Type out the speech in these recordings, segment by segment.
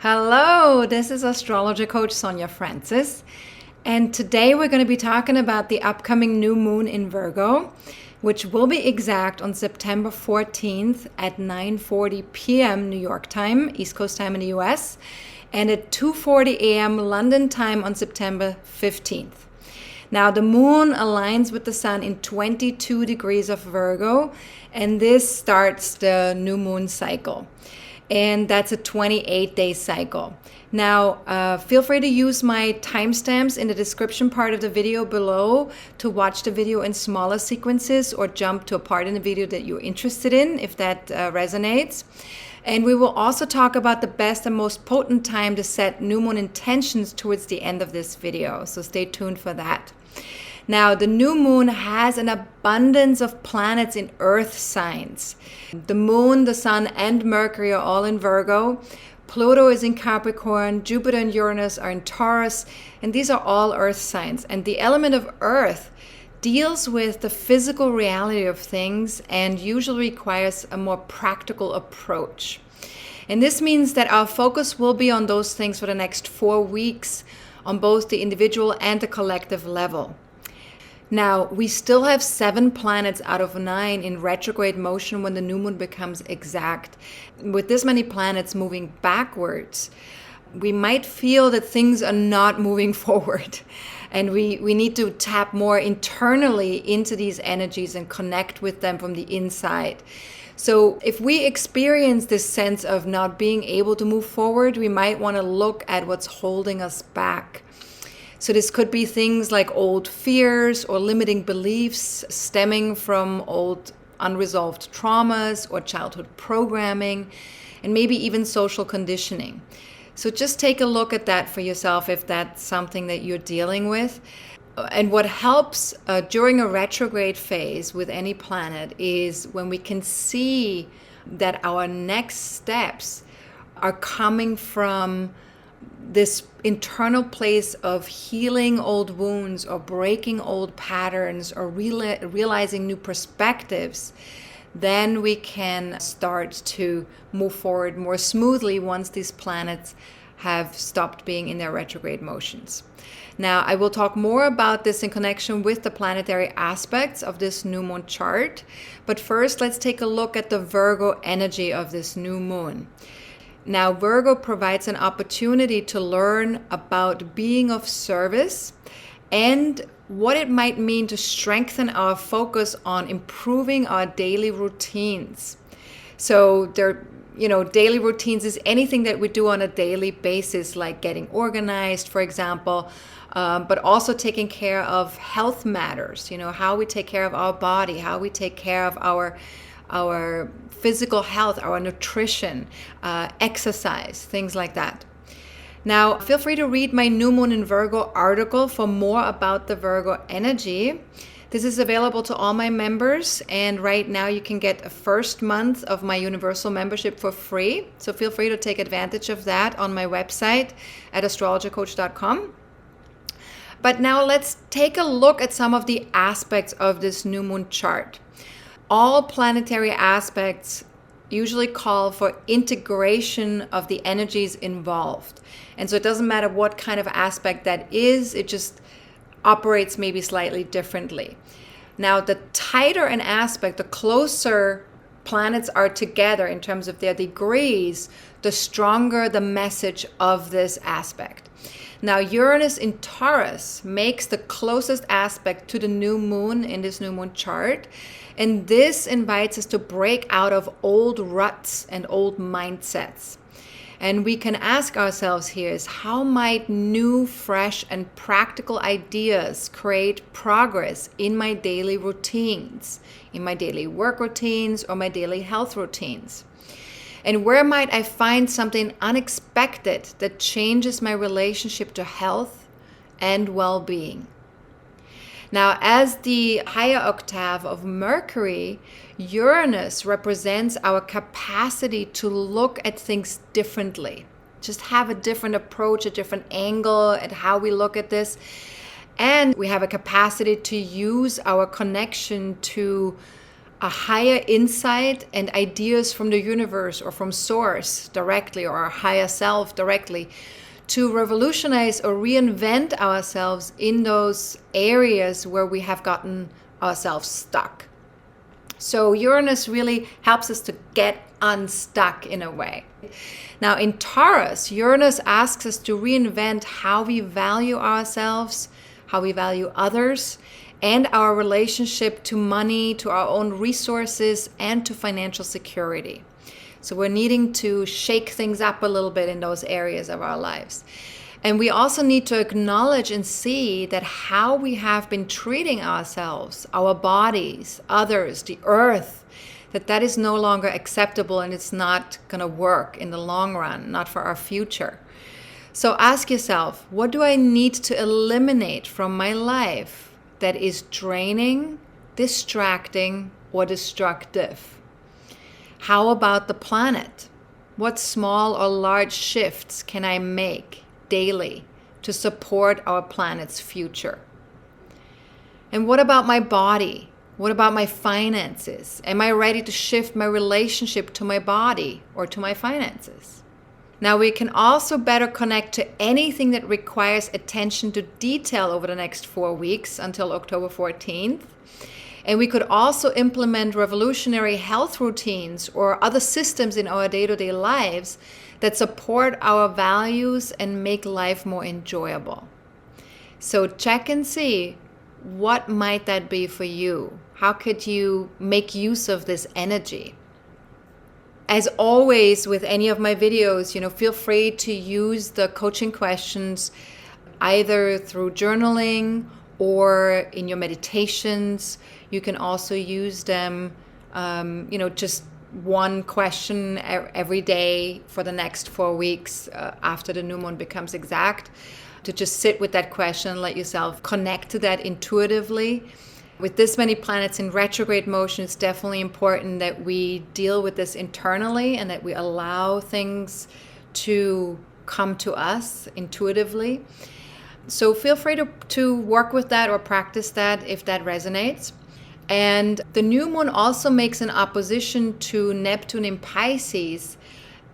Hello, this is AstrologerCoach Sonja Francis, and today we're going to be talking about the upcoming new moon in Virgo, which will be exact on September 14th at 9:40 p.m. New York time, East Coast time in the US, and at 2:40 a.m. London time on September 15th. Now, the moon aligns with the sun in 22 degrees of Virgo, and this starts the new moon cycle. And that's a 28-day cycle. Now, feel free to use my timestamps in the description part of the video below to watch the video in smaller sequences or jump to a part in the video that you're interested in, if that resonates. And we will also talk about the best and most potent time to set new moon intentions towards the end of this video. So stay tuned for that. Now, the new moon has an abundance of planets in earth signs. The moon, the sun, and Mercury are all in Virgo. Pluto is in Capricorn. Jupiter and Uranus are in Taurus. And these are all earth signs. And the element of earth deals with the physical reality of things and usually requires a more practical approach. And this means that our focus will be on those things for the next 4 weeks on both the individual and the collective level. Now, we still have 7 planets out of 9 in retrograde motion when the new moon becomes exact. With this many planets moving backwards, we might feel that things are not moving forward. And we need to tap more internally into these energies and connect with them from the inside. So if we experience this sense of not being able to move forward, we might want to look at what's holding us back. So this could be things like old fears or limiting beliefs stemming from old unresolved traumas or childhood programming, and maybe even social conditioning. So just take a look at that for yourself if that's something that you're dealing with. And what helps during a retrograde phase with any planet is when we can see that our next steps are coming from this internal place of healing old wounds or breaking old patterns or realizing new perspectives, then we can start to move forward more smoothly once these planets have stopped being in their retrograde motions. Now, I will talk more about this in connection with the planetary aspects of this new moon chart, but first let's take a look at the Virgo energy of this new moon. Now, Virgo provides an opportunity to learn about being of service and what it might mean to strengthen our focus on improving our daily routines. So daily routines is anything that we do on a daily basis, like getting organized, for example, but also taking care of health matters, how we take care of our body, how we take care of our physical health, our nutrition, exercise, things like that. Now, feel free to read my New Moon in Virgo article for more about the Virgo energy. This is available to all my members, and right now you can get a first month of my universal membership for free. So feel free to take advantage of that on my website at astrologercoach.com. But now let's take a look at some of the aspects of this new moon chart. All planetary aspects usually call for integration of the energies involved. And so it doesn't matter what kind of aspect that is, it just operates maybe slightly differently. Now, the tighter an aspect, the closer planets are together in terms of their degrees, the stronger the message of this aspect. Now, Uranus in Taurus makes the closest aspect to the new moon in this new moon chart. And this invites us to break out of old ruts and old mindsets. And we can ask ourselves here is how might new, fresh, and practical ideas create progress in my daily routines, in my daily work routines or my daily health routines? And where might I find something unexpected that changes my relationship to health and well-being? Now, as the higher octave of Mercury, Uranus represents our capacity to look at things differently, just have a different approach, a different angle at how we look at this. And we have a capacity to use our connection to a higher insight and ideas from the universe or from source directly, or our higher self directly, to revolutionize or reinvent ourselves in those areas where we have gotten ourselves stuck. So Uranus really helps us to get unstuck in a way. Now in Taurus, Uranus asks us to reinvent how we value ourselves, how we value others, and our relationship to money, to our own resources, and to financial security. So we're needing to shake things up a little bit in those areas of our lives. And we also need to acknowledge and see that how we have been treating ourselves, our bodies, others, the earth, that is no longer acceptable, and it's not going to work in the long run, not for our future. So ask yourself, what do I need to eliminate from my life that is draining, distracting, or destructive? How about the planet? What small or large shifts can I make daily to support our planet's future? And what about my body? What about my finances? Am I ready to shift my relationship to my body or to my finances? Now we can also better connect to anything that requires attention to detail over the next 4 weeks until October 14th. And we could also implement revolutionary health routines or other systems in our day-to-day lives that support our values and make life more enjoyable. So check and see, what might that be for you? How could you make use of this energy? As always with any of my videos, feel free to use the coaching questions either through journaling or in your meditations. You can also use them, just one question every day for the next 4 weeks after the new moon becomes exact, to just sit with that question and let yourself connect to that intuitively. With this many planets in retrograde motion, it's definitely important that we deal with this internally and that we allow things to come to us intuitively. So feel free to work with that or practice that if that resonates. And the new moon also makes an opposition to Neptune in Pisces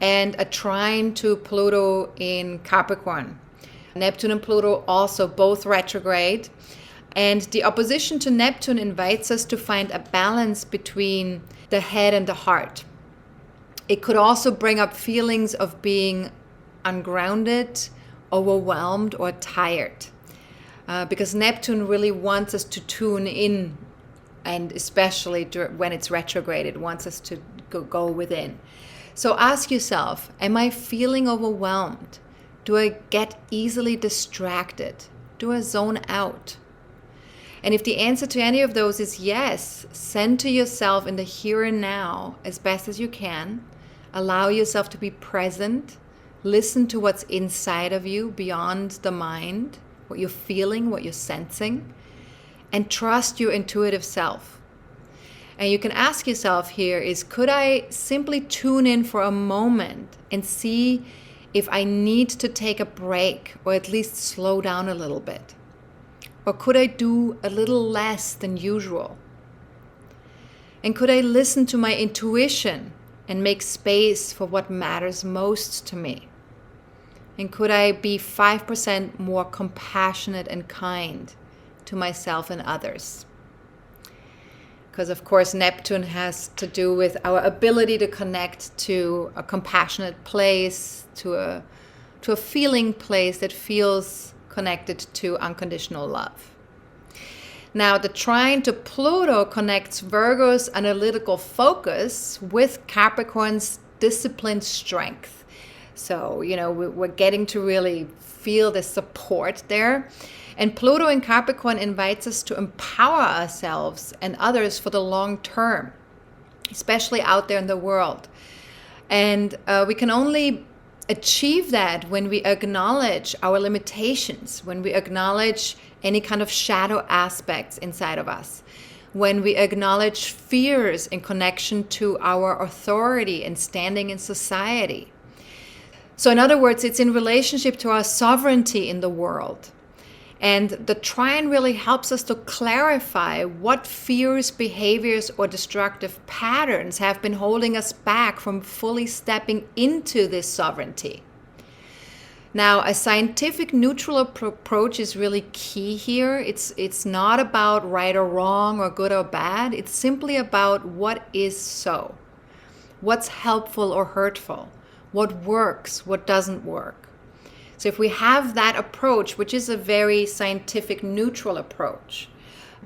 and a trine to Pluto in Capricorn. Neptune and Pluto also both retrograde. And the opposition to Neptune invites us to find a balance between the head and the heart. It could also bring up feelings of being ungrounded, overwhelmed, or tired. Because Neptune really wants us to tune in, and especially when it's retrograde, it wants us to go within. So ask yourself, am I feeling overwhelmed? Do I get easily distracted? Do I zone out? And if the answer to any of those is yes, send to yourself in the here and now as best as you can. Allow yourself to be present. Listen to what's inside of you beyond the mind, what you're feeling, what you're sensing, and trust your intuitive self. And you can ask yourself here is, could I simply tune in for a moment and see if I need to take a break or at least slow down a little bit? Or could I do a little less than usual? And could I listen to my intuition and make space for what matters most to me? And could I be 5% more compassionate and kind to myself and others? Because of course Neptune has to do with our ability to connect to a compassionate place, to a feeling place that feels connected to unconditional love. Now, the trine to Pluto connects Virgo's analytical focus with Capricorn's disciplined strength. So, we're getting to really feel the support there. And Pluto in Capricorn invites us to empower ourselves and others for the long term, especially out there in the world. And we can only achieve that when we acknowledge our limitations, when we acknowledge any kind of shadow aspects inside of us, when we acknowledge fears in connection to our authority and standing in society. So in other words, it's in relationship to our sovereignty in the world. And the trine really helps us to clarify what fears, behaviors, or destructive patterns have been holding us back from fully stepping into this sovereignty. Now, a scientific neutral approach is really key here. It's not about right or wrong or good or bad. It's simply about what is so, what's helpful or hurtful, what works, what doesn't work. So if we have that approach, which is a very scientific neutral approach,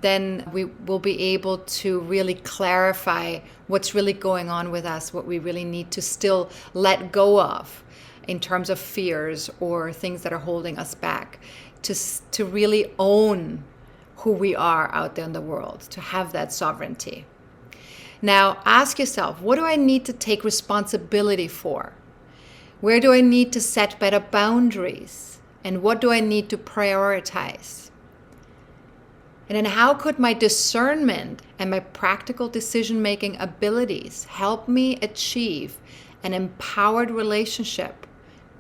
then we will be able to really clarify what's really going on with us, what we really need to still let go of in terms of fears or things that are holding us back, to really own who we are out there in the world, to have that sovereignty. Now, ask yourself, what do I need to take responsibility for? Where do I need to set better boundaries? And what do I need to prioritize? And then how could my discernment and my practical decision-making abilities help me achieve an empowered relationship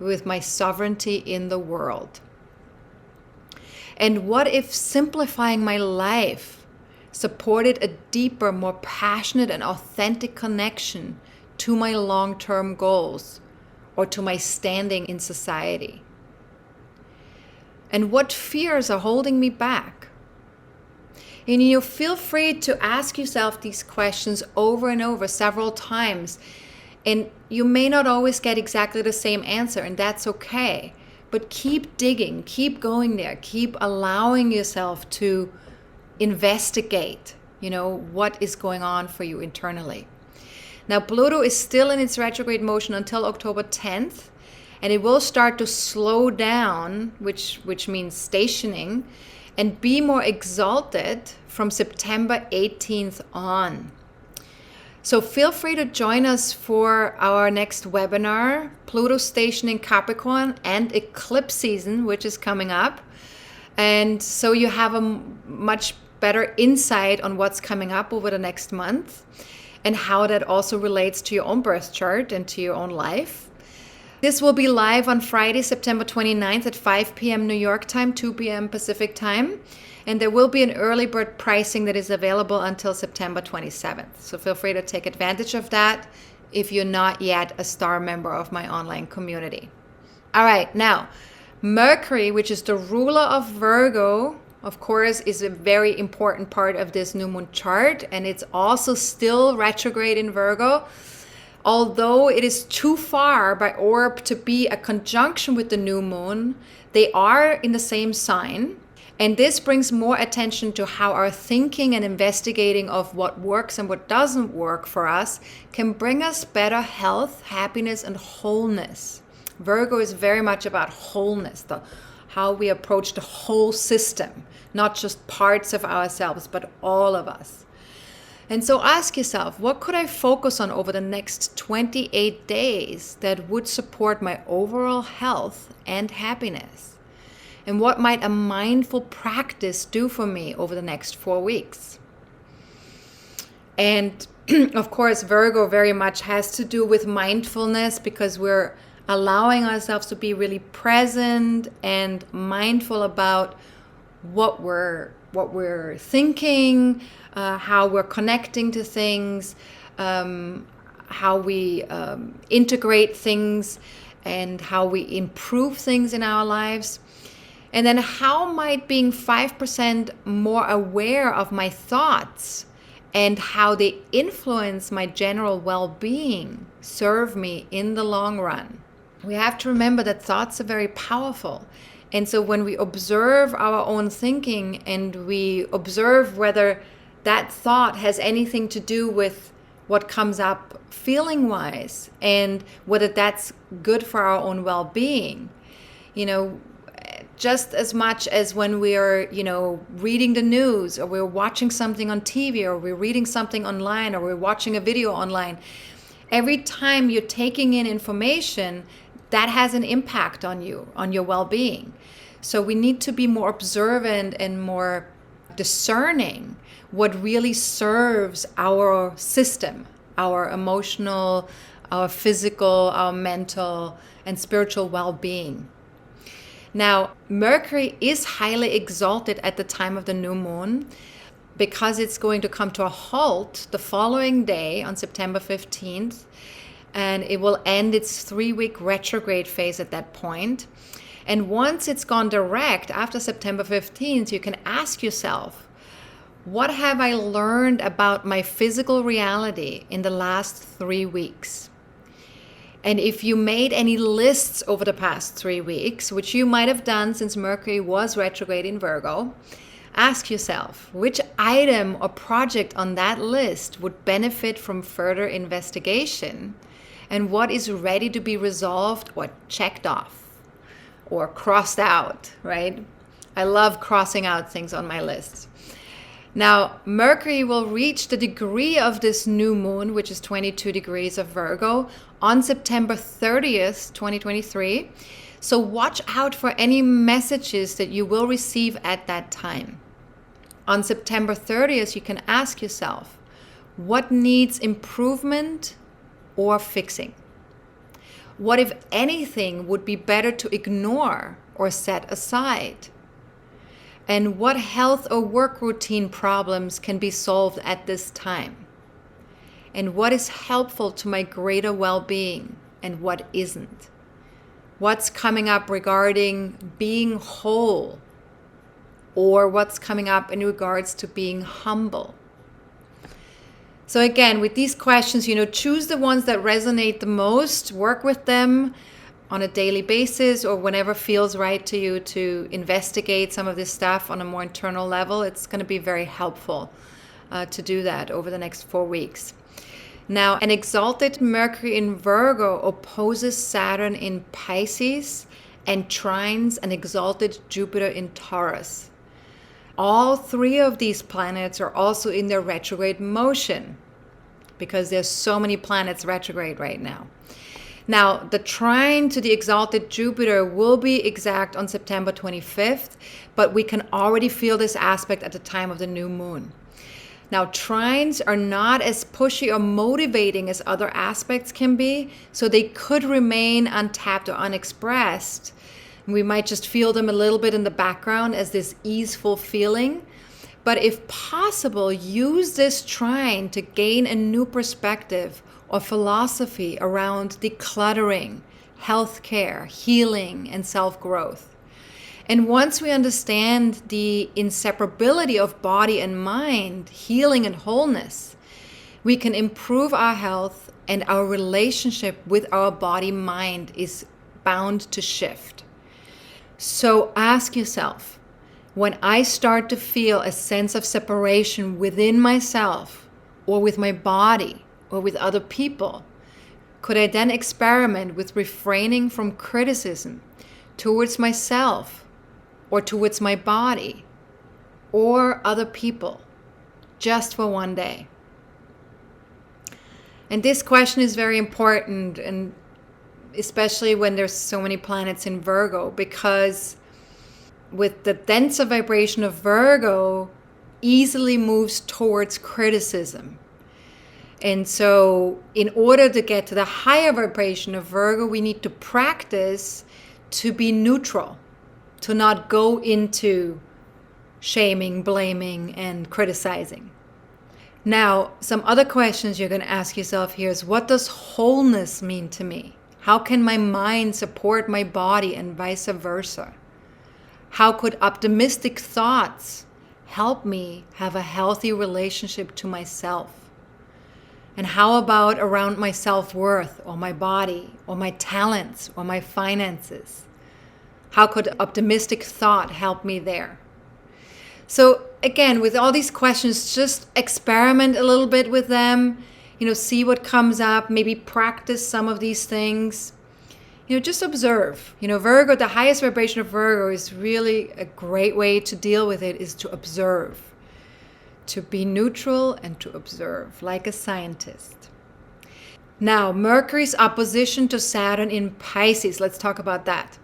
with my sovereignty in the world? And what if simplifying my life supported a deeper, more passionate and authentic connection to my long-term goals or to my standing in society? And what fears are holding me back? And you feel free to ask yourself these questions over and over several times. And you may not always get exactly the same answer, and that's okay. But keep digging, keep going there, keep allowing yourself to investigate, what is going on for you internally. Now, Pluto is still in its retrograde motion until October 10th, and it will start to slow down, which means stationing, and be more exalted from September 18th on. So feel free to join us for our next webinar, Pluto station in Capricorn and eclipse season, which is coming up. And so you have a much better insight on what's coming up over the next month and how that also relates to your own birth chart and to your own life. This will be live on Friday, September 29th at 5 p.m. New York time, 2 p.m. Pacific time. And there will be an early bird pricing that is available until September 27th. So feel free to take advantage of that if you're not yet a star member of my online community. All right, now, Mercury, which is the ruler of Virgo, of course, is a very important part of this new moon chart. And it's also still retrograde in Virgo. Although it is too far by orb to be a conjunction with the new moon, they are in the same sign. And this brings more attention to how our thinking and investigating of what works and what doesn't work for us can bring us better health, happiness, and wholeness. Virgo is very much about wholeness, how we approach the whole system, not just parts of ourselves, but all of us. And so ask yourself, what could I focus on over the next 28 days that would support my overall health and happiness? And what might a mindful practice do for me over the next 4 weeks? And of course, Virgo very much has to do with mindfulness, because we're allowing ourselves to be really present and mindful about what we're thinking, how we're connecting to things, how we integrate things, and how we improve things in our lives. And then how might being 5% more aware of my thoughts and how they influence my general well-being serve me in the long run? We have to remember that thoughts are very powerful. And so when we observe our own thinking and we observe whether that thought has anything to do with what comes up feeling-wise and whether that's good for our own well-being, just as much as when we're, reading the news, or we're watching something on TV, or we're reading something online, or we're watching a video online, every time you're taking in information, that has an impact on you, on your well-being. So we need to be more observant and more discerning what really serves our system, our emotional, our physical, our mental, and spiritual well-being. Now, Mercury is highly exalted at the time of the new moon because it's going to come to a halt the following day on September 15th, and it will end its 3-week retrograde phase at that point. And once it's gone direct after September 15th, you can ask yourself, what have I learned about my physical reality in the last 3 weeks? And if you made any lists over the past 3 weeks, which you might have done since Mercury was retrograde in Virgo, ask yourself which item or project on that list would benefit from further investigation, and what is ready to be resolved or checked off or crossed out, right? I love crossing out things on my lists. Now, Mercury will reach the degree of this new moon, which is 22 degrees of Virgo, on September 30th, 2023. So watch out for any messages that you will receive at that time. On September 30th, you can ask yourself, what needs improvement or fixing? What, if anything, would be better to ignore or set aside? And what health or work routine problems can be solved at this time? And what is helpful to my greater well-being and what isn't? What's coming up regarding being whole, or what's coming up in regards to being humble? So again, with these questions, choose the ones that resonate the most, work with them on a daily basis or whenever feels right to you to investigate some of this stuff on a more internal level. It's going to be very helpful to do that over the next 4 weeks. Now, an exalted Mercury in Virgo opposes Saturn in Pisces and trines an exalted Jupiter in Taurus. All 3 of these planets are also in their retrograde motion because there's so many planets retrograde right now. Now, the trine to the exalted Jupiter will be exact on September 25th, but we can already feel this aspect at the time of the new moon. Now, trines are not as pushy or motivating as other aspects can be, so they could remain untapped or unexpressed. We might just feel them a little bit in the background as this easeful feeling. But if possible, use this trine to gain a new perspective or philosophy around decluttering, healthcare, healing, and self-growth. And once we understand the inseparability of body and mind, healing and wholeness, we can improve our health, and our relationship with our body-mind is bound to shift. So ask yourself, when I start to feel a sense of separation within myself or with my body or with other people, could I then experiment with refraining from criticism towards myself or towards my body or other people just for one day? And this question is very important, and especially when there's so many planets in Virgo, because with the denser vibration of Virgo easily moves towards criticism. And so in order to get to the higher vibration of Virgo, we need to practice to be neutral, to not go into shaming, blaming, and criticizing. Now, some other questions you're going to ask yourself here is, what does wholeness mean to me? How can my mind support my body and vice versa? How could optimistic thoughts help me have a healthy relationship to myself? And how about around my self-worth or my body or my talents or my finances? How could optimistic thought help me there? So again, with all these questions, just experiment a little bit with them, see what comes up, maybe practice some of these things. Just observe. Virgo, the highest vibration of Virgo is really a great way to deal with it, is to observe. To be neutral and to observe, like a scientist. Now, Mercury's opposition to Saturn in Pisces, let's talk about that.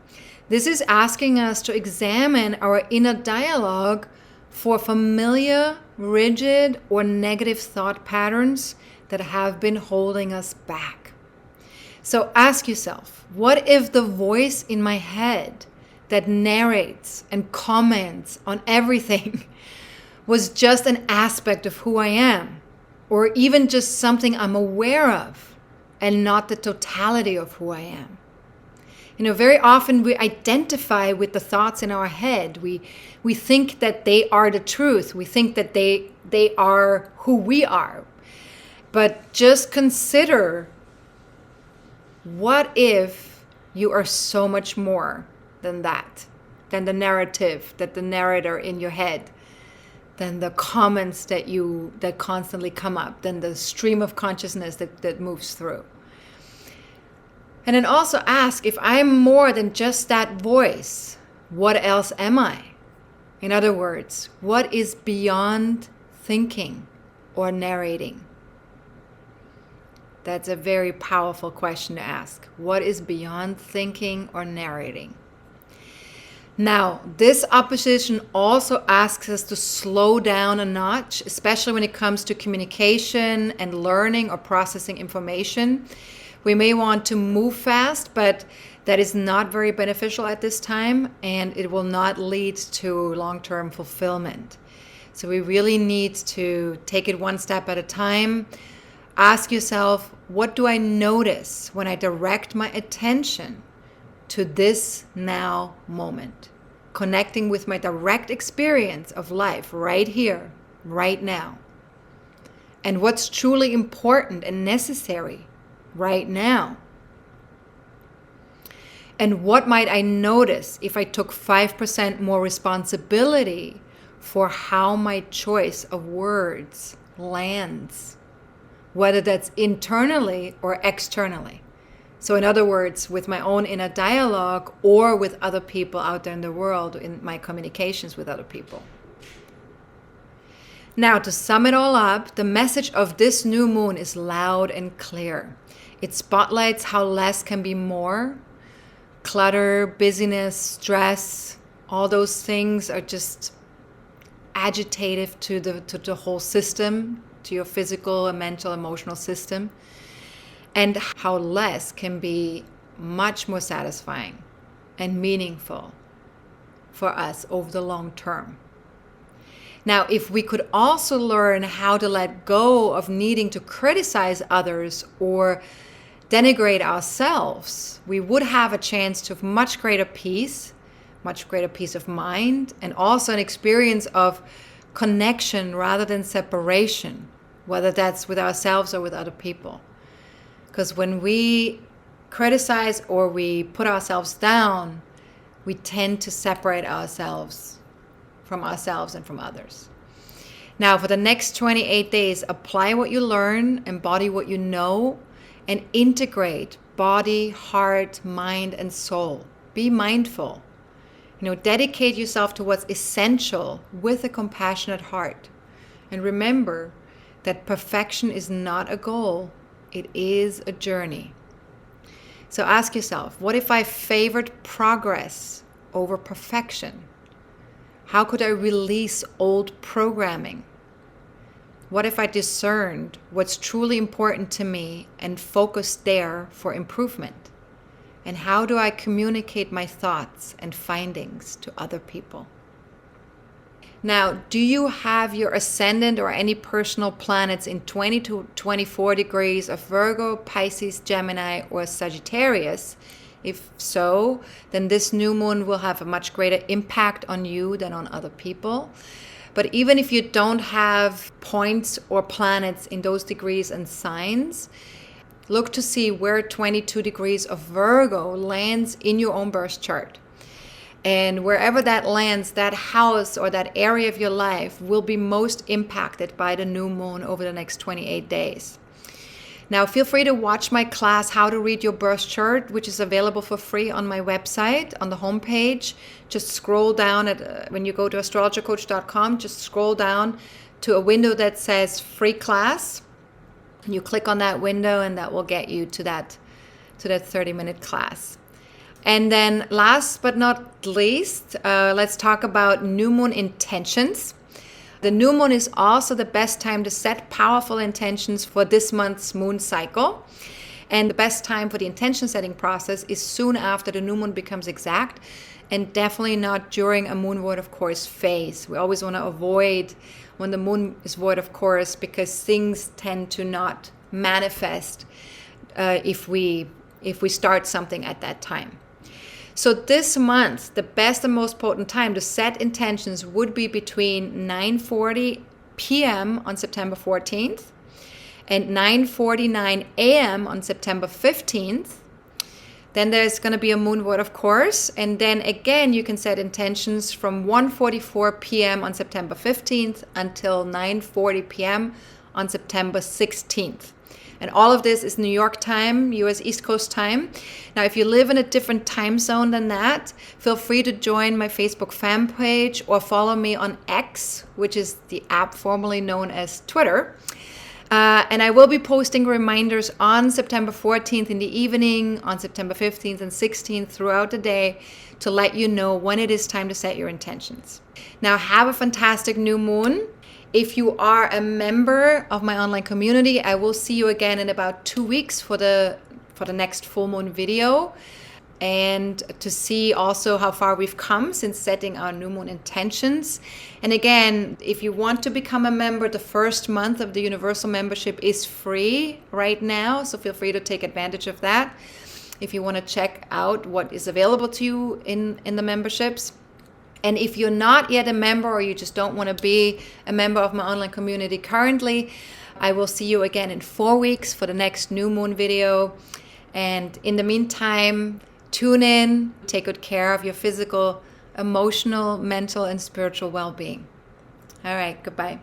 This is asking us to examine our inner dialogue for familiar, rigid, or negative thought patterns that have been holding us back. So ask yourself, what if the voice in my head that narrates and comments on everything was just an aspect of who I am, or even just something I'm aware of, and not the totality of who I am. Very often we identify with the thoughts in our head. We think that they are the truth. We think that they are who we are. But just consider, what if you are so much more than that, than the narrative, that the narrator in your head, than the comments that constantly come up, than the stream of consciousness that moves through. And then also ask, if I'm more than just that voice, what else am I? In other words, what is beyond thinking or narrating? That's a very powerful question to ask. What is beyond thinking or narrating? Now, this opposition also asks us to slow down a notch, especially when it comes to communication and learning or processing information. We may want to move fast, but that is not very beneficial at this time, and it will not lead to long-term fulfillment. So we really need to take it one step at a time. Ask yourself, what do I notice when I direct my attention to this now moment? Connecting with my direct experience of life right here, right now. And what's truly important and necessary right now. And what might I notice if I took 5% more responsibility for how my choice of words lands, whether that's internally or externally. So in other words, with my own inner dialogue or with other people out there in the world, in my communications with other people. Now, to sum it all up, the message of this new moon is loud and clear. It spotlights how less can be more. Clutter, busyness, stress, all those things are just agitative to the whole system, to your physical and mental, emotional system. And how less can be much more satisfying and meaningful for us over the long term. Now, if we could also learn how to let go of needing to criticize others or denigrate ourselves, we would have a chance to have much greater peace of mind, and also an experience of connection rather than separation, whether that's with ourselves or with other people. Because when we criticize or we put ourselves down, we tend to separate ourselves and from others. Now, for the next 28 days, apply what you learn, embody what you know, and integrate body, heart, mind, and soul. Be mindful. Dedicate yourself to what's essential with a compassionate heart. And remember that perfection is not a goal, it is a journey. So ask yourself, what if I favored progress over perfection? How could I release old programming? What if I discerned what's truly important to me and focused there for improvement? And how do I communicate my thoughts and findings to other people? Now, do you have your ascendant or any personal planets in 20 to 24 degrees of Virgo, Pisces, Gemini, or Sagittarius? If so, then this new moon will have a much greater impact on you than on other people. But even if you don't have points or planets in those degrees and signs, look to see where 22 degrees of Virgo lands in your own birth chart. And wherever that lands, that house or that area of your life will be most impacted by the new moon over the next 28 days. Now, feel free to watch my class, How to Read Your Birth Chart, which is available for free on my website, on the homepage. Just scroll down when you go to astrologercoach.com, just scroll down to a window that says free class. And you click on that window and that will get you to that 30-minute class. And then last but not least, let's talk about new moon intentions. The new moon is also the best time to set powerful intentions for this month's moon cycle. And the best time for the intention setting process is soon after the new moon becomes exact, and definitely not during a moon void of course phase. We always want to avoid when the moon is void of course, because things tend to not manifest if we start something at that time. So this month, the best and most potent time to set intentions would be between 9:40 p.m. on September 14th and 9:49 a.m. on September 15th. Then there's going to be a moon void, of course. And then again, you can set intentions from 1:44 p.m. on September 15th until 9:40 p.m. on September 16th. And all of this is New York time, US East Coast time. Now, if you live in a different time zone than that, feel free to join my Facebook fan page or follow me on X, which is the app formerly known as Twitter. And I will be posting reminders on September 14th in the evening, on September 15th and 16th throughout the day to let you know when it is time to set your intentions. Now, have a fantastic new moon. If you are a member of my online community, I will see you again in about 2 weeks for the next full moon video, and to see also how far we've come since setting our new moon intentions. And again, if you want to become a member, the first month of the universal membership is free right now, so feel free to take advantage of that if you want to check out what is available to you in the memberships. And if you're not yet a member, or you just don't want to be a member of my online community currently, I will see you again in 4 weeks for the next new moon video. And in the meantime, tune in, take good care of your physical, emotional, mental, and spiritual well-being. All right, goodbye.